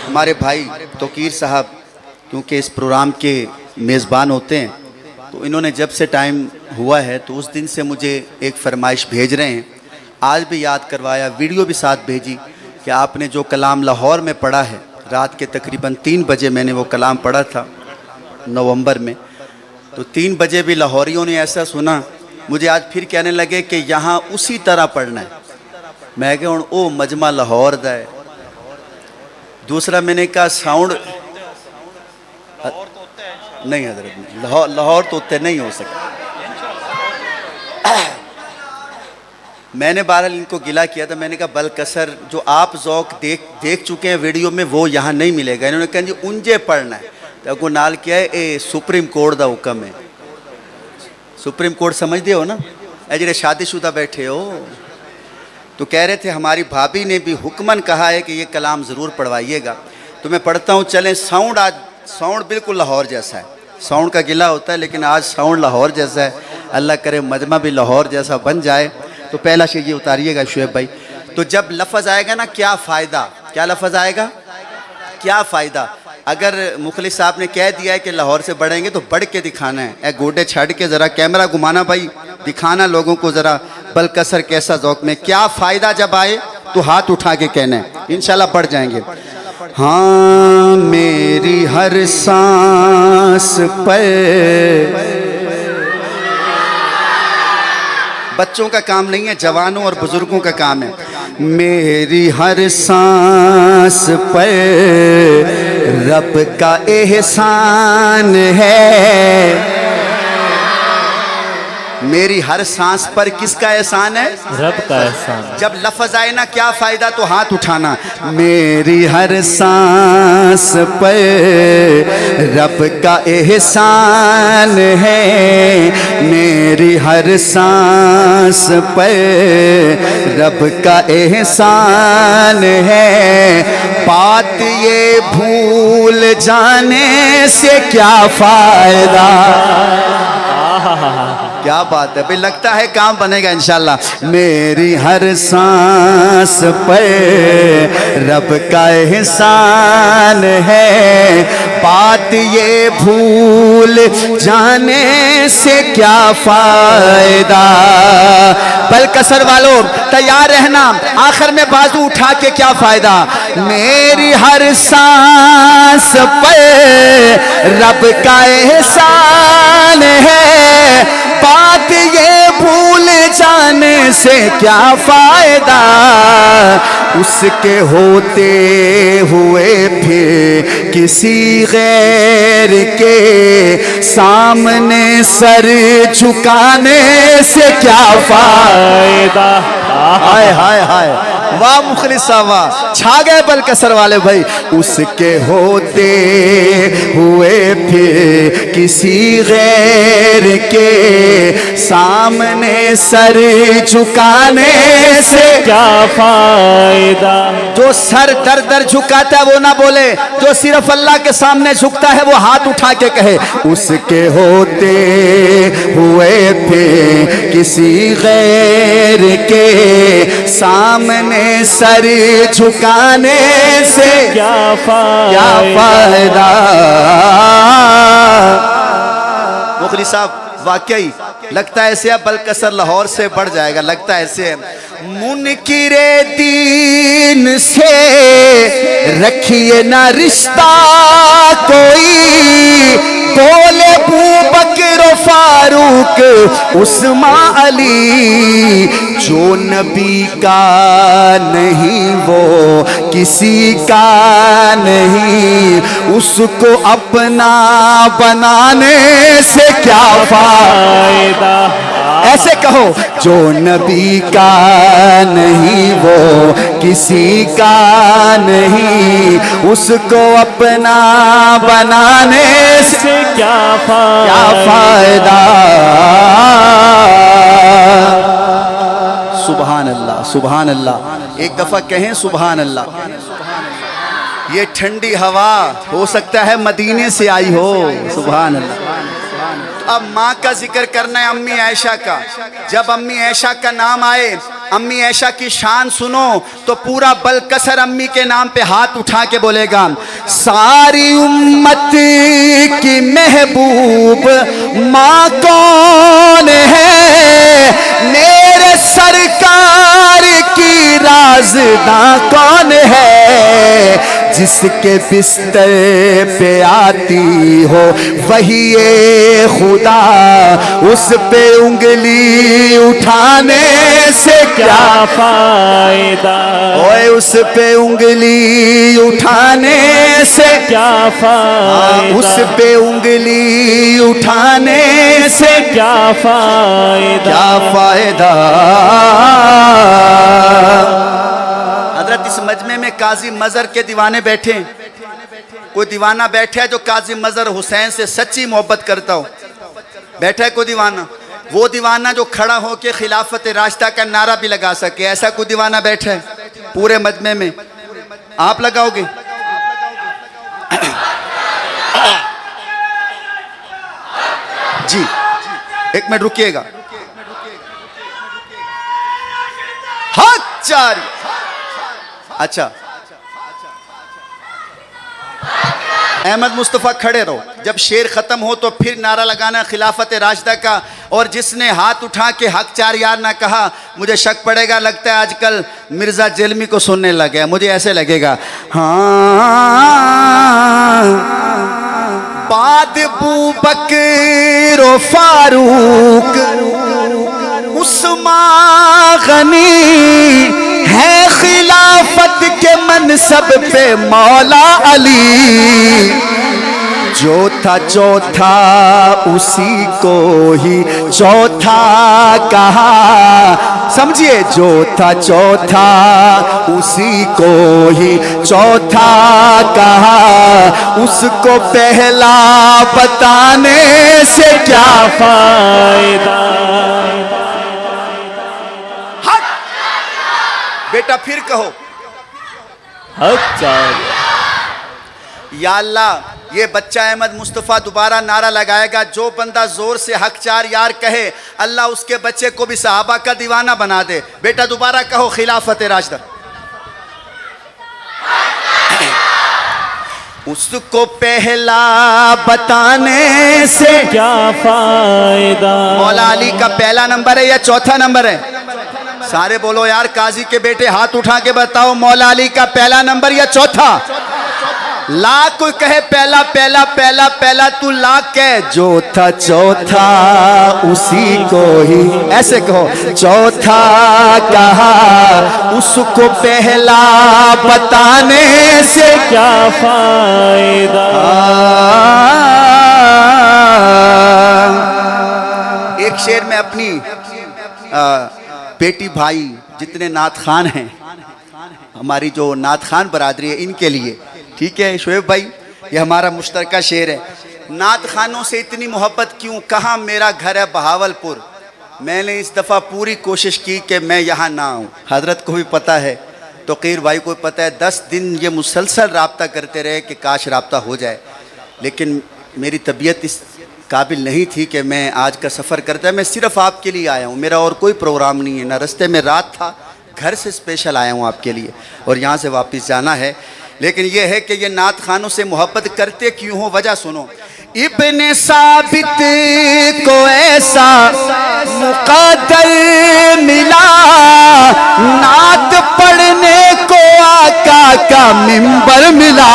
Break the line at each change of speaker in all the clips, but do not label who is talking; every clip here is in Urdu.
ہمارے بھائی توقیر صاحب کیونکہ اس پروگرام کے میزبان ہوتے ہیں، تو انہوں نے جب سے ٹائم ہوا ہے تو اس دن سے مجھے ایک فرمائش بھیج رہے ہیں، آج بھی یاد کروایا، ویڈیو بھی ساتھ بھیجی کہ آپ نے جو کلام لاہور میں پڑھا ہے، رات کے تقریباً 3 بجے میں نے وہ کلام پڑھا تھا نومبر میں، تو 3 بجے بھی لاہوریوں نے ایسا سنا، مجھے آج پھر کہنے لگے کہ یہاں اسی طرح پڑھنا ہے۔ میں کہا ہوں او مجمع لاہور دا ہے۔ دوسرا میں نے کہا ساؤنڈ نہیں حضرت، لاہور تو اتنے نہیں ہو سکتا۔ میں نے بہرحال ان کو گلہ کیا تھا، میں نے کہا بلکسر جو آپ ذوق دیکھ چکے ہیں ویڈیو میں وہ یہاں نہیں ملے گا۔ انہوں نے کہا جی انجے پڑھنا ہے، تو اگو نال کیا ہے اے سپریم کورٹ دا حکم ہے۔ سپریم کورٹ سمجھ دے ہو نا، اے جڑے شادی شدہ بیٹھے ہو، تو کہہ رہے تھے ہماری بھابھی نے بھی حکماً کہا ہے کہ یہ کلام ضرور پڑھوائیے گا، تو میں پڑھتا ہوں۔ چلیں ساؤنڈ بالکل لاہور جیسا ہے، ساؤنڈ کا گلہ ہوتا ہے لیکن آج ساؤنڈ لاہور جیسا ہے، اللہ کرے مجمع بھی لاہور جیسا بن جائے۔ تو پہلا شیء یہ اتاریے گا شعیب بھائی، تو جب لفظ آئے گا نا کیا فائدہ، کیا لفظ آئے گا کیا فائدہ، اگر مخلص صاحب نے کہہ دیا ہے کہ لاہور سے بڑھیں گے تو بڑھ کے دکھانا ہے، اے گوڈے چھڑ کے ذرا کیمرہ گھمانا بھائی، دکھانا لوگوں کو ذرا بلکسر کیسا ذوق میں، کیا فائدہ جب آئے تو ہاتھ اٹھا کے کہنا ہے، انشاءاللہ بڑھ جائیں گے۔ ہاں میری ہر سانس پر، بچوں کا کام نہیں ہے، جوانوں اور بزرگوں کا کام ہے۔ میری ہر سانس پر رب کا احسان ہے، میری ہر سانس پر کس کا احسان ہے؟
رب کا احسان۔
جب لفظ آئے نا کیا فائدہ تو ہاتھ اٹھانا، میری ہر سانس پر رب کا احسان ہے، میری ہر سانس پر رب کا احسان ہے، بات یہ بھول جانے سے کیا فائدہ۔ کیا بات ہے بھئی، لگتا ہے کام بنے گا انشاءاللہ۔ میری ہر سانس پر رب کا احسان ہے، بات یہ بھول جانے سے کیا فائدہ۔ بلکسر والوں تیار رہنا، آخر میں بازو اٹھا کے کیا فائدہ۔ میری ہر سانس پر رب کا احسان ہے، بات یہ بھول جانے سے کیا فائدہ، اس کے ہوتے ہوئے پھر کسی غیر کے سامنے سر جھکانے سے کیا فائدہ۔ ہائے ہائے ہائے، واہ مخلص صاحب واہ، چھا گئے بلکسر والے بھائی۔ اس کے ہوتے ہوئے پھر کسی غیر کے سامنے سر جھکانے سے کیا فائدہ۔ جو سر در در جھکاتا ہے وہ نہ بولے، جو صرف اللہ کے سامنے جھکتا ہے وہ ہاتھ اٹھا کے کہے۔ اس کے ہوتے ہوئے پھر کسی غیر کے سامنے سر جھکانے سے کیا فائدہ۔ مخلص صاحب واقعی لگتا ہے ایسے ہے، بلکسر لاہور سے بڑھ جائے گا، لگتا ہے ایسے ہے۔ منکر دین سے رکھیے نہ رشتہ کوئی، بولے ابوبکر و فاروق عثمان علی، جو نبی کا نہیں وہ کسی کا نہیں، اس کو اپنا بنانے سے کیا فائدہ۔ ایسے کہو، جو نبی کا نہیں وہ کسی کا نہیں، اس کو اپنا بنانے سے کیا فائدہ۔ سبحان اللہ سبحان اللہ، ایک دفعہ کہیں سبحان اللہ۔ یہ ٹھنڈی ہوا ہو سکتا ہے مدینے سے آئی ہو، سبحان اللہ۔ اب ماں کا ذکر کرنا ہے، امی عائشہ کا۔ جب امی عائشہ کا نام آئے امی عائشہ کی شان سنو تو پورا بلکسر امی کے نام پہ ہاتھ اٹھا کے بولے گا ساری امت کی محبوب ماں کون ہے میرے سرکار کی رازداں کون ہے جس کے بستر پہ آتی ہو وہی خدا اس پہ انگلی اٹھانے سے کیا فائدہ اوے اس پہ انگلی اٹھانے سے کیا فائدہ اس پہ انگلی اٹھانے سے کیا فائدہ کیا فائدہ حضرت اس مجمع میں قاضی مظہر کے دیوانے بیٹھے ہیں کوئی دیوانہ بیٹھا ہے جو قاضی مظہر حسین سے سچی محبت کرتا ہو بیٹھا ہے کوئی دیوانہ وہ دیوانہ جو کھڑا ہو کے خلافت راشدہ کا نعرہ بھی لگا سکے ایسا کوئی دیوانہ بیٹھا ہے پورے مجمع میں آپ لگاؤ گے جی ایک منٹ رکیے گا حق جاری اچھا احمد مصطفیٰ کھڑے رہو جب شعر ختم ہو تو پھر نعرہ لگانا خلافت راشدہ کا اور جس نے ہاتھ اٹھا کے حق چار یار نہ کہا مجھے شک پڑے گا لگتا ہے آج کل مرزا جیلمی کو سننے لگے مجھے ایسے لگے گا ہاں بعد ابو بکر و فاروق عثمان غنی ہے خلافت کے منصب پہ مولا علی جو تھا چوتھا اسی کو ہی چوتھا کہا سمجھیے جو تھا چوتھا اسی کو ہی چوتھا کہا اس کو پہلا بتانے سے کیا فائدہ بیٹا پھر کہو حق جاری یا اللہ یہ بچہ احمد مصطفیٰ دوبارہ نعرہ لگائے گا جو بندہ زور سے حق چار یار کہے اللہ اس کے بچے کو بھی صحابہ کا دیوانہ بنا دے بیٹا دوبارہ کہو خلافت راشدہ اس کو پہلا بتانے سے کیا فائدہ مولا علی کا پہلا نمبر ہے یا چوتھا نمبر ہے سارے بولو یار قاضی کے بیٹے ہاتھ اٹھا کے بتاؤ مولا علی کا پہلا نمبر یا چوتھا لاکھ کوئی کہے پہلا پہلا پہلا پہلا تو لاکھ کہے جو تھا چوتھا اسی کو ہی ایسے کہو چوتھا کہا اس کو پہلا بتانے سے کیا فائدہ ایک شعر میں اپنی بیٹی بھائی جتنے نعت خان ہیں ہماری جو نعت خان برادری ہے ان کے لیے ٹھیک ہے شعیب بھائی یہ ہمارا مشترکہ شعر ہے نعت خانوں سے اتنی محبت کیوں کہاں میرا گھر ہے بہاول پور میں نے اس دفعہ پوری کوشش کی کہ میں یہاں نہ آؤں حضرت کو بھی پتہ ہے توقیر بھائی کو بھی پتہ ہے 10 دن یہ مسلسل رابطہ کرتے رہے کہ کاش رابطہ ہو جائے لیکن میری طبیعت اس قابل نہیں تھی کہ میں آج کا سفر کرتا ہے میں صرف آپ کے لیے آیا ہوں میرا اور کوئی پروگرام نہیں ہے نہ رستے میں رات تھا گھر سے اسپیشل آیا ہوں آپ کے لیے اور یہاں سے واپس جانا ہے لیکن یہ ہے کہ یہ نعت خانوں سے محبت کرتے کیوں ہو وجہ سنو ابن ثابت کو ایسا مقدر ملا نعت پڑھنے کو آقا کا منبر ملا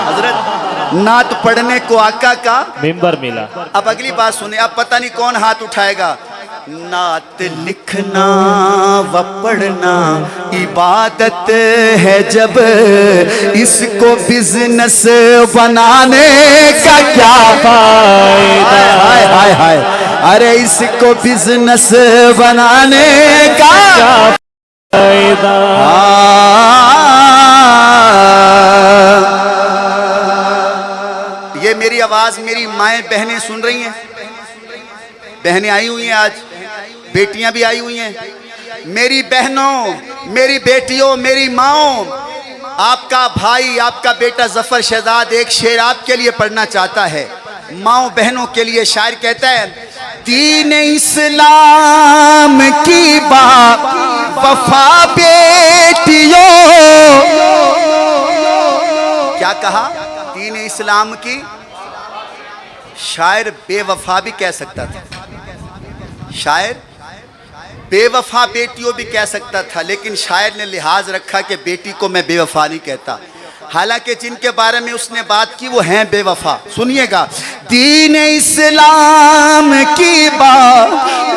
حضرت نعت پڑھنے کو آقا کا منبر ملا اب اگلی بات سنیں اب پتہ نہیں کون ہاتھ اٹھائے گا نعت لکھنا و پڑھنا عبادت ہے جب اس کو بزنس بنانے کا کیا فائدہ ہائے ہائے ہائے ارے اس کو بزنس بنانے کا کیا فائدہ یہ میری آواز میری مائیں بہنیں سن رہی ہیں بہنیں آئی ہوئی ہیں آج بیٹیاں بھی آئی ہوئی ہیں میری بہنوں میری بیٹیوں میری ماؤں آپ کا بھائی آپ کا بیٹا ظفر شہزاد ایک شعر آپ کے لیے پڑھنا چاہتا ہے ماؤں بہنوں کے لیے شاعر کہتا ہے دین اسلام کی وفا بیٹیوں. کیا کہا؟ دین اسلام کی. شاعر بے وفا بھی کہہ سکتا تھا, شاعر بے وفا بیٹیوں بھی کہہ سکتا تھا, لیکن شاعر نے لحاظ رکھا کہ بیٹی کو میں بے وفا نہیں کہتا, حالانکہ جن کے بارے میں اس نے بات کی وہ ہیں بے وفا. سنیے گا, دین اسلام کی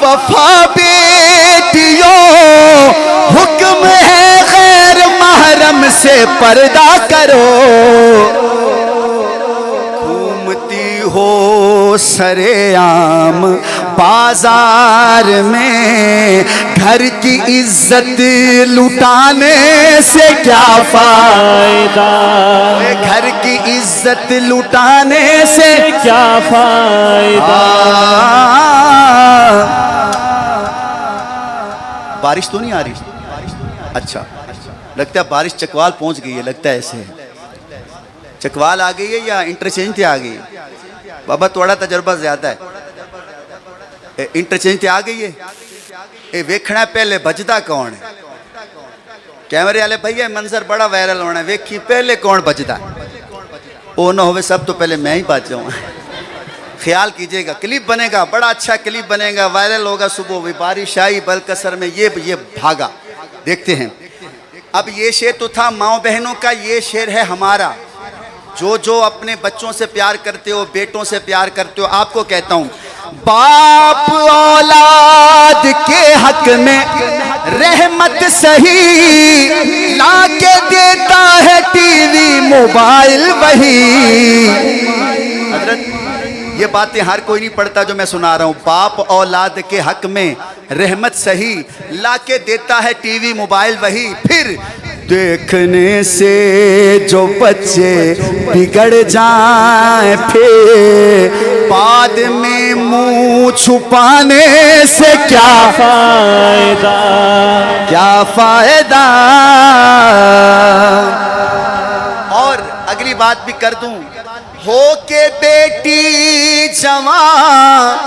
وفا بیٹیوں, حکم ہے غیر محرم سے پردہ کرو, گھومتی ہو سرے عام بازار میں, گھر کی عزت لٹانے سے کیا فائدہ, گھر کی عزت لٹانے سے
کیا فائدہ.
بارش تو نہیں آ رہی؟ اچھا, لگتا ہے بارش چکوال پہنچ گئی ہے, لگتا ہے ایسے ہے. چکوال آ گئی ہے یا انٹرچینج تے آ گئی ہے؟ بابا تھوڑا تجربہ زیادہ ہے. انٹرچینج تے آ گئی ہے. اے ویکھنا پہلے بجدا کون ہے؟ کیمرے والے بھائی منظر بڑا وائرل ہونا ہے, ویکھی پہلے کون بجدا ہے. او نہ ہوئے سب تو پہلے میں ہی بج جاؤں. خیال کیجئے گا, کلپ بنے گا, بڑا اچھا کلپ بنے گا, وائرل ہوگا. صبح بھی بارش آئی بلکسر میں, یہ بھاگا. دیکھتے ہیں. اب یہ شعر تو تھا ماؤں بہنوں کا, یہ شعر ہے ہمارا. جو اپنے بچوں سے پیار کرتے ہو, بیٹوں سے پیار کرتے ہو, آپ کو کہتا ہوں, باپ اولاد کے حق میں رحمت سہی لا کے دیتا ہے ٹی وی موبائل وہی. حضرت یہ باتیں ہر کوئی نہیں پڑھتا جو میں سنا رہا ہوں. باپ اولاد کے حق میں رحمت سہی لا کے دیتا ہے ٹی وی موبائل وہی. پھر دیکھنے سے جو بچے بگڑ جائیں, پھر بعد میں منہ چھپانے سے کیا
فائدہ,
کیا فائدہ. اور اگلی بات بھی کر دوں, ہو کے بیٹی جوان,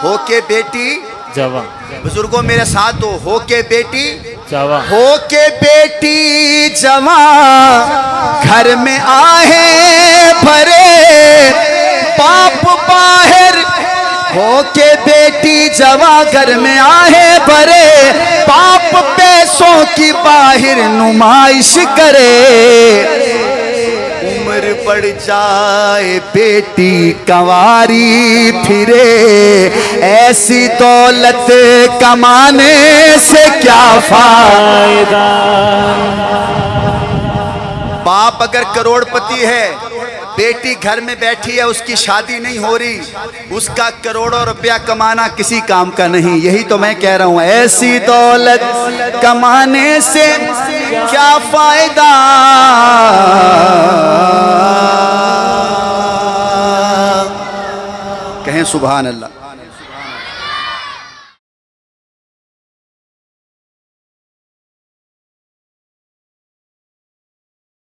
ہو کے بیٹی
جوان,
بزرگوں میرے ساتھ ہو کے بیٹی
جوان,
ہو کے بیٹی جوان, گھر میں آہیں بھرے باپ باہر, ہو کے بیٹی جوان گھر میں آہیں بھرے باپ پیسوں کی باہر نمائش کرے. عمر بڑھ جائے بیٹی کنواری پھرے, ایسی دولت کمانے سے کیا فائدہ. باپ اگر کروڑ پتی ہے, بیٹی گھر میں بیٹھی ہے, اس کی شادی نہیں ہو رہی, اس کا کروڑوں روپیہ کمانا کسی کام کا نہیں. یہی تو میں کہہ رہا ہوں, ایسی دولت کمانے سے کیا فائدہ. کہیں سبحان اللہ.